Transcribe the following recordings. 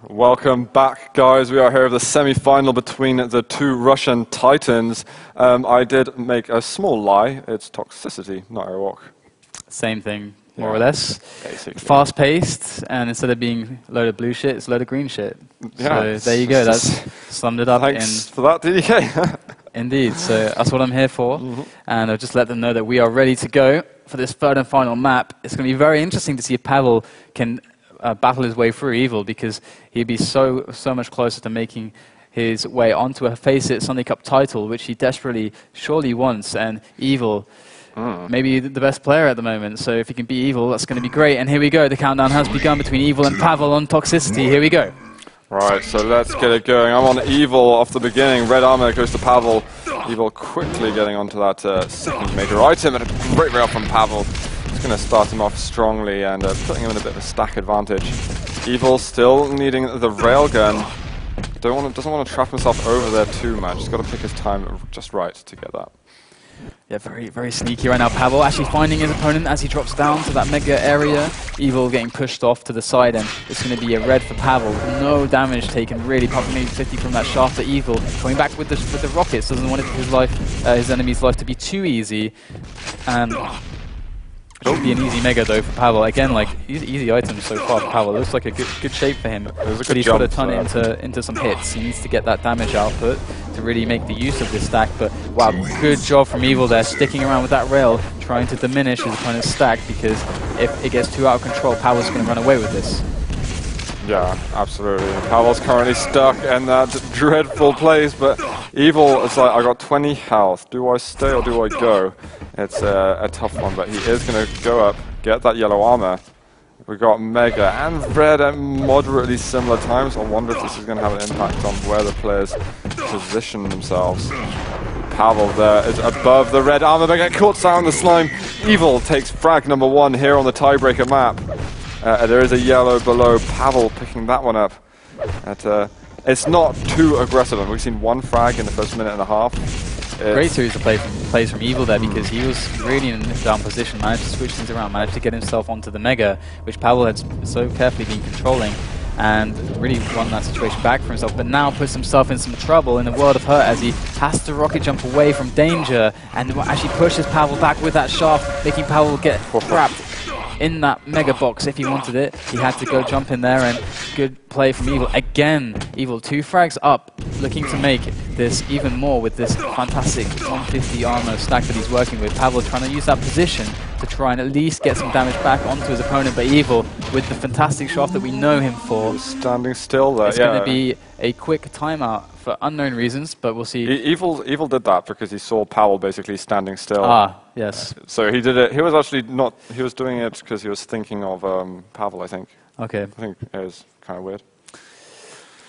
Welcome back, guys. We are here at the semi-final between the two Russian titans. I did make a small lie. It's toxicity, not airwalk. Same thing, more or less. Basically. Fast-paced, and instead of being a load of blue shit, it's a load of green shit. Yeah, so there you go. That's summed it up. Thanks for that, DDK. Indeed. So that's what I'm here for. And I'll just let them know that we are ready to go for this third and final map. It's going to be very interesting to see if Pavel can battle his way through Evil, because he'd be so much closer to making his way onto a FACEIT Sunday Cup title, which he desperately surely wants. And Evil, maybe the best player at the moment. So if he can beat Evil, that's going to be great. And here we go. The countdown has begun between Evil and Pavel on Toxicity. Here we go. Right, so let's get it going. I'm on Evil off the beginning. Red armor goes to Pavel. Evil quickly getting onto that second major item, and a great rail from Pavel. It's going to start him off strongly and putting him in a bit of a stack advantage. Evil still needing the railgun. Doesn't want to trap himself over there too much. He's got to pick his time just right to get that. Yeah, very sneaky right now. Pavel actually finding his opponent as he drops down to that mega area. Evil getting pushed off to the side, and it's going to be a red for Pavel. No damage taken, really, popping 50 from that shaft to Evil. Coming back with the rockets, doesn't want his enemy's life to be too easy. And should be an easy mega though for Pavel. Again, like easy items so far for Pavel. Looks like a good shape for him. But he's got to turn it into some hits. He needs to get that damage output to really make the use of this stack. But wow, good job from Evil there, sticking around with that rail, trying to diminish his opponent's stack, because if it gets too out of control, Pavel's going to run away with this. Yeah, absolutely. Pavel's currently stuck in that dreadful place, but Evil is like, I got 20 health. Do I stay or do I go? It's a tough one, but he is going to go up, get that yellow armor. We got Mega and Red at moderately similar times. I wonder if this is going to have an impact on where the players position themselves. Pavel there is above the red armor, but get caught down the slime. Evil takes frag number 1 here on the tiebreaker map. There is a yellow below. Pavel picking that one up. It's not too aggressive. We've seen 1 frag in the first minute and a half. Great series of plays from Evil there, because he was really in a down position, managed to switch things around, managed to get himself onto the Mega, which Pavel had so carefully been controlling, and really won that situation back for himself, but now puts himself in some trouble, in a world of hurt, as he has to rocket jump away from danger, and actually pushes Pavel back with that shaft, making Pavel get trapped in that mega box. If he wanted it, he had to go jump in there, and good play from Evil. Again, Evil 2 frags up, looking to make this even more with this fantastic 150 armor stack that he's working with. Pavel trying to use that position to try and at least get some damage back onto his opponent, but Evil, with the fantastic shaft that we know him for, standing still there. It's going to be a quick timeout for unknown reasons, but we'll see. Evil did that because he saw Pavel basically standing still. Ah, yes. So he did it. He was actually not. He was doing it because he was thinking of Pavel, I think. Okay. I think it was kind of weird.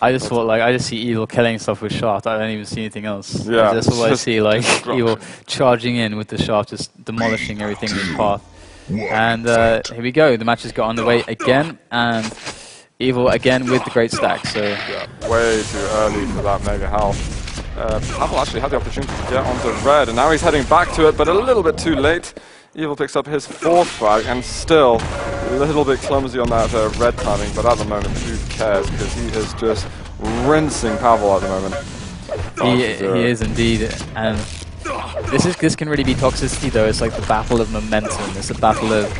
I just thought, like, I just see Evil killing stuff with shaft. I don't even see anything else. Yeah. That's all I see, like Evil charging in with the shaft, just demolishing everything in his path. And here we go. The match has got underway again, and Evil again with the great stack. So yeah, way too early for that mega health. Pavel actually had the opportunity to get onto red, and now he's heading back to it, but a little bit too late. Evil picks up his 4th frag, and still a little bit clumsy on that red timing, but at the moment, who cares, because he is just rinsing Pavel at the moment. He is indeed, and this can really be toxicity though. It's like the battle of momentum. It's a battle of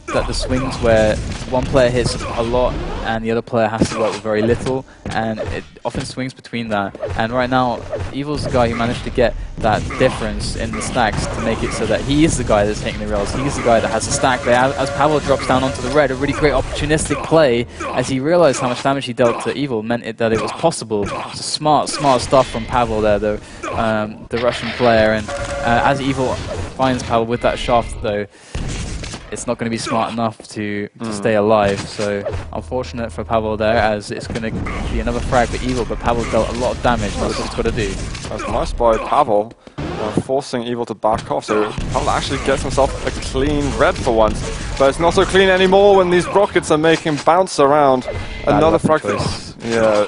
the swings where one player hits a lot and the other player has to work with very little, and it often swings between that. And right now, Evil's the guy who managed to get that difference in the stacks to make it so that he is the guy that's taking the rails. He's the guy that has the stack there. As Pavel drops down onto the red, a really great opportunistic play, as he realized how much damage he dealt to Evil meant that it was possible. It's smart stuff from Pavel there, the Russian player. And as Evil finds Pavel with that shaft though, it's not going to be smart enough to stay alive. So unfortunate for Pavel there, as it's going to be another frag for Evil, but Pavel dealt a lot of damage. That's what he's got to do. That's nice by Pavel, forcing Evil to back off. So Pavel actually gets himself a clean red for once. But it's not so clean anymore when these rockets are making him bounce around. Another frag. Yeah,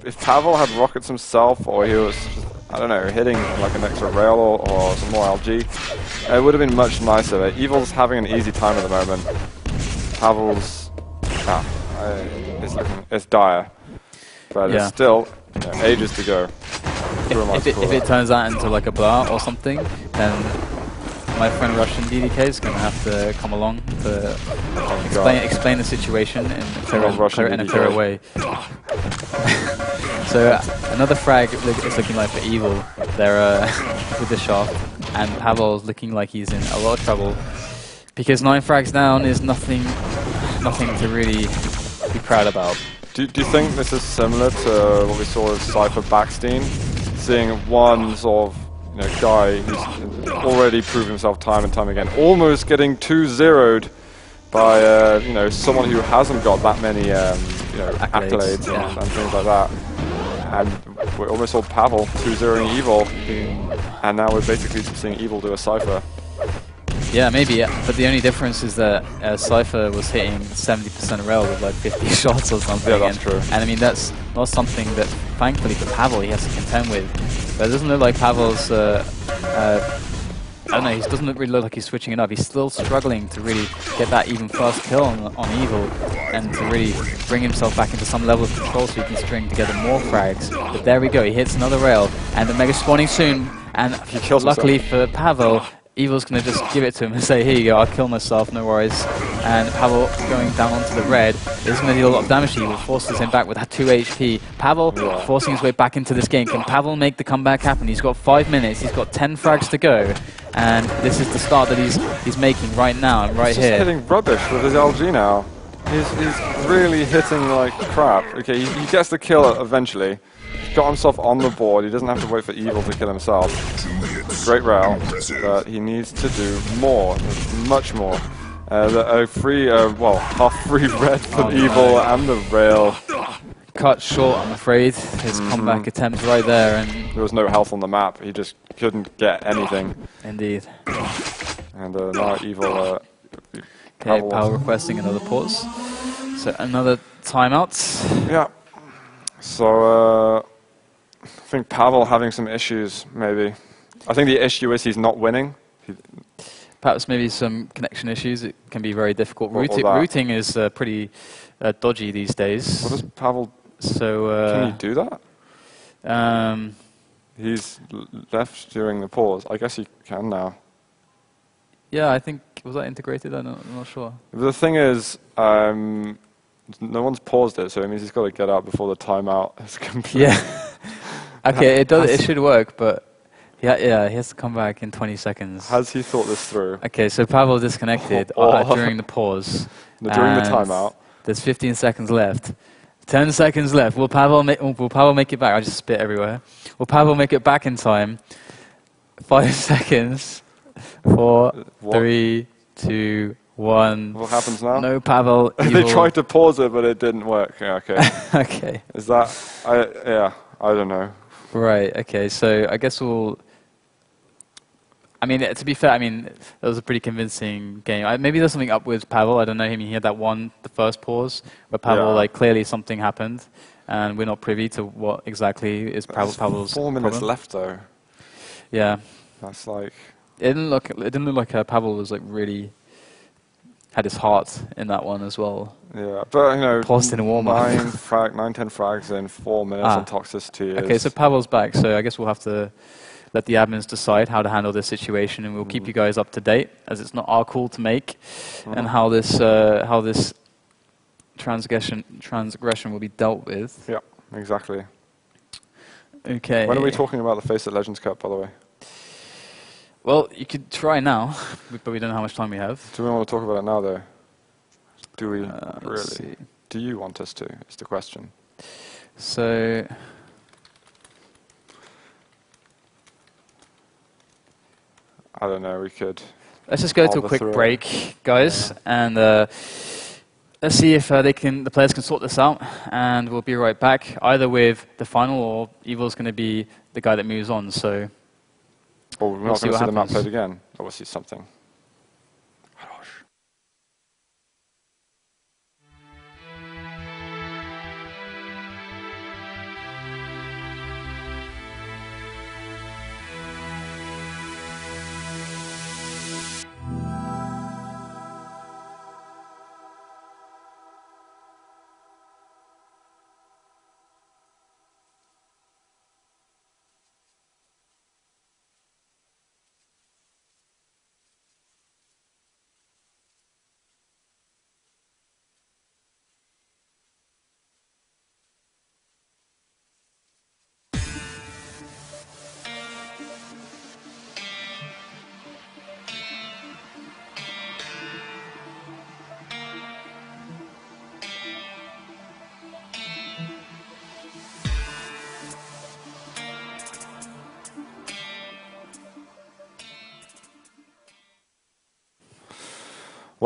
if Pavel had rockets himself, or he was just, I don't know, hitting like an extra rail or some more LG, it would have been much nicer. Evil's having an easy time at the moment. Pavel's it's dire. But Yeah. it's still ages to go. If it turns out into like a blowout or something, then my friend Russian DDK is going to have to come along to explain the situation in a clearer way. So another frag is looking like for Evil. They're with the shaft, and Pavel's looking like he's in a lot of trouble because 9 frags down is nothing to really be proud about. Do you think this is similar to what we saw with Cypher Backstein? Seeing one sort of guy who's already proved himself time and time again, almost getting 2-0'd by someone who hasn't got that many accolades and things like that. And we almost saw Pavel 2-0ing Evil, and now we're basically seeing Evil do a Cypher. Yeah, maybe, but the only difference is that Cypher was hitting 70% rail with like 50 shots or something. Yeah, that's true. And I mean, that's not something that, thankfully for Pavel, he has to contend with. But it doesn't look like Pavel's, I don't know, he doesn't really look like he's switching it up. He's still struggling to really get that even first kill on Evil and to really bring himself back into some level of control so he can string together more frags. But there we go, he hits another rail, and the Mega spawning soon, and he kills luckily himself. for Pavel, Evil's going to just give it to him and say, here you go, I'll kill myself, no worries. And Pavel going down onto the red is going to deal a lot of damage to Evil, forces him back with that 2 HP. Pavel forcing his way back into this game. Can Pavel make the comeback happen? He's got 5 minutes, he's got 10 frags to go. And this is the start that he's making right now and right here. He's just hitting rubbish with his LG now. He's really hitting like crap. Okay, he gets the kill eventually. He's got himself on the board. He doesn't have to wait for Evil to kill himself. Great rail, but he needs to do more, much more. Half free red for Evil and the rail. Cut short, I'm afraid. His comeback attempt right there, and there was no health on the map. He just couldn't get anything. Indeed. And now Evil. Okay, Pavel requesting another pause. So another timeout. Yeah. So I think Pavel having some issues, maybe. I think the issue is he's not winning. Perhaps maybe some connection issues. It can be very difficult. Routing is pretty dodgy these days. What does Pavel? So can he do that? He's left during the pause. I guess he can now. Yeah, I think, was that integrated? I'm not sure. The thing is, no one's paused it, so it means he's got to get out before the timeout is complete. Yeah. Okay, it should work, but yeah, he has to come back in 20 seconds. Has he thought this through? Okay, so Pavel disconnected during the pause. During the timeout. There's 15 seconds left. 10 seconds left. Will Pavel make it back? I just spit everywhere. Will Pavel make it back in time? 5 seconds. 4, 3, 2, 1. What happens now? No Pavel. They tried to pause it, but it didn't work. Yeah, okay. Okay. Is that? I don't know. Right. Okay. So I guess we'll. I mean, to be fair, I mean, that was a pretty convincing game. Maybe there's something up with Pavel. I don't know. I mean, he had the first pause, where Pavel, like, clearly something happened, and we're not privy to what exactly is Pavel's 4 minutes problem. left, though. Yeah. That's like. It didn't look like Pavel was like really had his heart in that one as well. Yeah, but paused in a warm up. 10 frags in 4 minutes on toxicity. Okay, so Pavel's back. So I guess we'll have to let the admins decide how to handle this situation, and we'll keep you guys up to date, as it's not our call to make, and how this transgression will be dealt with. Yeah, exactly. Okay. When are we talking about the FACEIT Legends Cup, by the way? Well, you could try now, but we don't know how much time we have. Do we want to talk about it now, though? Do we Let's really? see. Do you want us to? Is the question. So. I don't know, we could... Let's just go to a quick break, guys, and let's see if the players can sort this out, and we'll be right back, either with the final, or Evil's going to be the guy that moves on, so... Or we're not going to see the map played again, or we'll see something.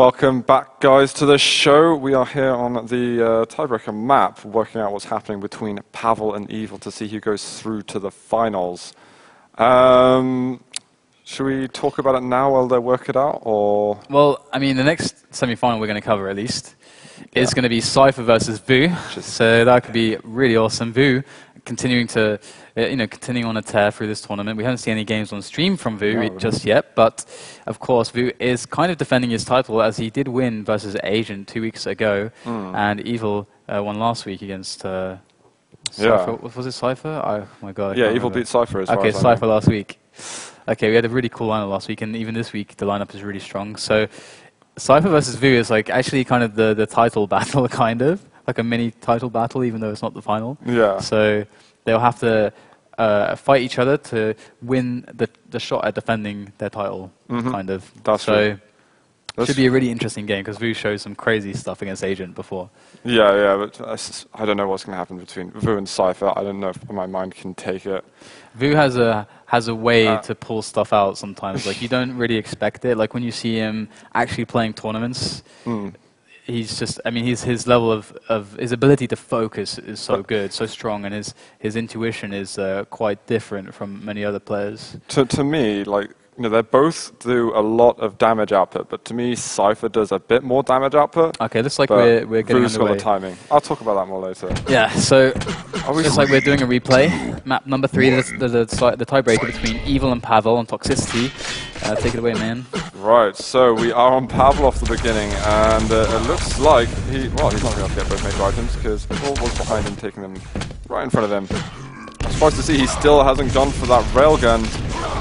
Welcome back, guys, to the show. We are here on the tiebreaker map, working out what's happening between Pavel and Evil to see who goes through to the finals. Should we talk about it now while they work it out, or? Well, I mean, the next semi-final we're going to cover, at least, is going to be Cypher versus Vu. So that could be really awesome. Vu continuing to, continuing on a tear through this tournament. We haven't seen any games on stream from Vu just yet, but of course, Vu is kind of defending his title as he did win versus Asian 2 weeks ago, and Evil won last week against. Cypher. Was it Cypher? Oh my god. Yeah, Evil beat Cypher as well. Okay, Cypher last week. Okay, we had a really cool lineup last week, and even this week the lineup is really strong. So Cypher versus Vu is like actually kind of the title battle, kind of like a mini title battle, even though it's not the final. Yeah. So they'll have to fight each other to win the shot at defending their title, kind of. That's so. It should be a really interesting game because Vu showed some crazy stuff against Agent before. Yeah, but I don't know what's going to happen between Vu and Cypher. I don't know if my mind can take it. Vu has a way to pull stuff out sometimes. Like you don't really expect it. Like when you see him actually playing tournaments, he's just. I mean, his level of his ability to focus is so good, so strong, and his intuition is quite different from many other players. To me, like. They both do a lot of damage output, but to me, Cypher does a bit more damage output. Okay, looks like we're getting Vu's underway. got the timing. I'll talk about that more later. Yeah, so looks like we're doing a replay. Map number 3, the tiebreaker between Evil and Pavel on Toxicity. Take it away, man. Right, so we are on Pavel off the beginning, and it looks like he's not going to get both major items because Pavel was behind him, taking them right in front of him. I'm surprised to see he still hasn't gone for that railgun,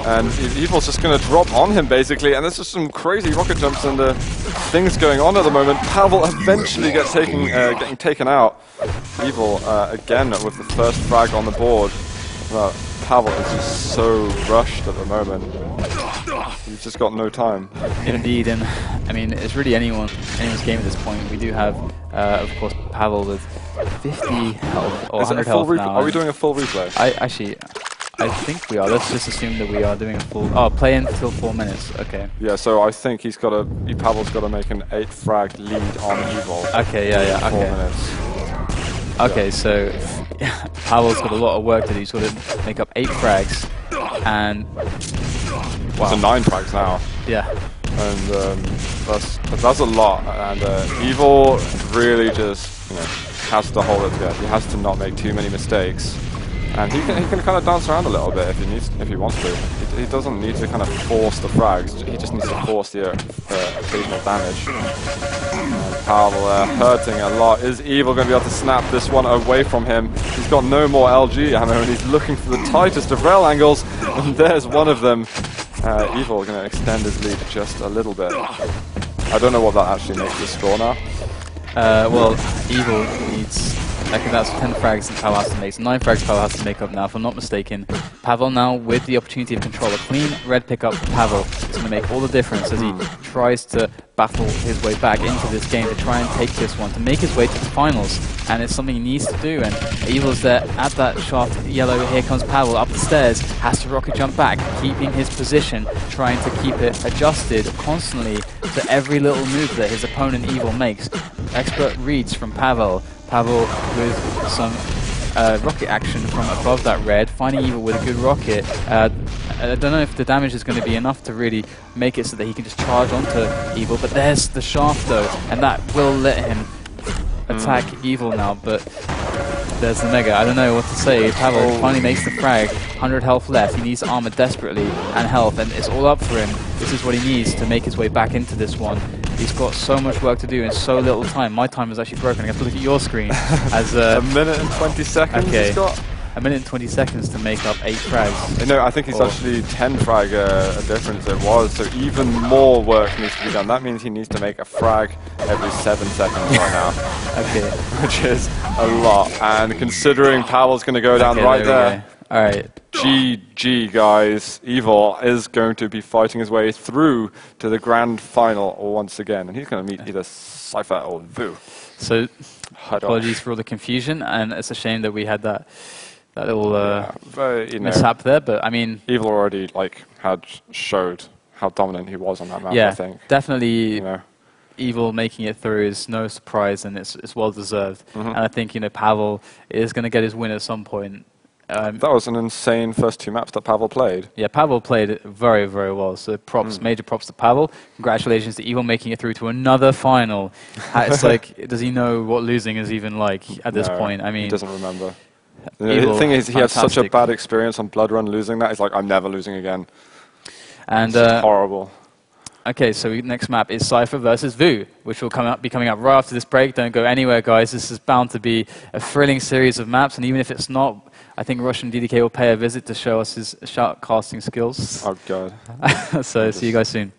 and Evil's just going to drop on him basically, and there's just some crazy rocket jumps and things going on at the moment. Pavel eventually gets getting taken out. Evil again with the first frag on the board. Pavel is just so rushed at the moment. He's just got no time. Indeed, and I mean it's really anyone's game at this point. We do have, of course, Pavel with 50 health or 100 health now. Are we doing a full replay? I think we are. Let's just assume that we are doing a full. Oh, play until 4 minutes. Okay. Yeah, so I think Pavel's got to make an 8 frag lead on Evil. Okay, yeah. 4 minutes. Okay, so Pavel's got a lot of work to do. He's got to make up 8 frags, and wow. So 9 frags now. Yeah. And that's a lot. And Evil really just has to hold it together. He has to not make too many mistakes. And he can kind of dance around a little bit if he wants to. He doesn't need to kind of force the frags. He just needs to force the occasional damage. And Pavel hurting a lot. Is Evil going to be able to snap this one away from him? He's got no more LG ammo, and he's looking for the tightest of rail angles. And there's one of them. Evil going to extend his lead just a little bit. I don't know what that actually makes the score now. Well, Evil needs. I think that's 10 frags that Pavel has to make. So 9 frags Pavel has to make up now, if I'm not mistaken. Pavel now with the opportunity of control. A clean red pickup for Pavel is going to make all the difference as he tries to battle his way back into this game to try and take this one, to make his way to the finals. And it's something he needs to do. And Evil's there at that shaft yellow. Here comes Pavel up the stairs. Has to rocket jump back, keeping his position, trying to keep it adjusted constantly to every little move that his opponent Evil makes. Expert reads from Pavel. Pavel with some rocket action from above that red, finding Evil with a good rocket. I don't know if the damage is going to be enough to really make it so that he can just charge onto Evil, but there's the shaft though, and that will let him attack Evil now, but there's the Mega. I don't know what to say. Pavel finally makes the frag, 100 health left. He needs armor desperately and health, and it's all up for him. This is what he needs to make his way back into this one. He's got so much work to do in so little time. My time is actually broken. I have to look at your screen. As a minute and 20 seconds he's got. A minute and 20 seconds to make up 8 frags. No, I think it's actually 10 frag a difference it was, so even more work needs to be done. That means he needs to make a frag every 7 seconds right now. Okay. Which is a lot. And considering Pavel's going to go down right there. All right. GG, guys. Evil is going to be fighting his way through to the grand final once again. And he's going to meet either Cypher or Vu. So, apologies for all the confusion, and it's a shame that we had that little mishap there. But I mean, Evil already had showed how dominant he was on that map. Yeah, I think definitely. Evil making it through is no surprise, and it's well deserved. And I think Pavel is going to get his win at some point. That was an insane first 2 maps that Pavel played. Yeah, Pavel played it very, very well. So major props to Pavel. Congratulations to Evil making it through to another final. It's like, does he know what losing is even like at this point? I mean, he doesn't remember. Evil, the thing is, he had such a fantastic. bad experience on Blood Run losing that. He's like, I'm never losing again. And it's horrible. Okay, so next map is Cypher versus Vu, which will be coming up right after this break. Don't go anywhere, guys. This is bound to be a thrilling series of maps, and even if it's not, I think Russian DDK will pay a visit to show us his shout casting skills. Oh, God. So see you guys soon.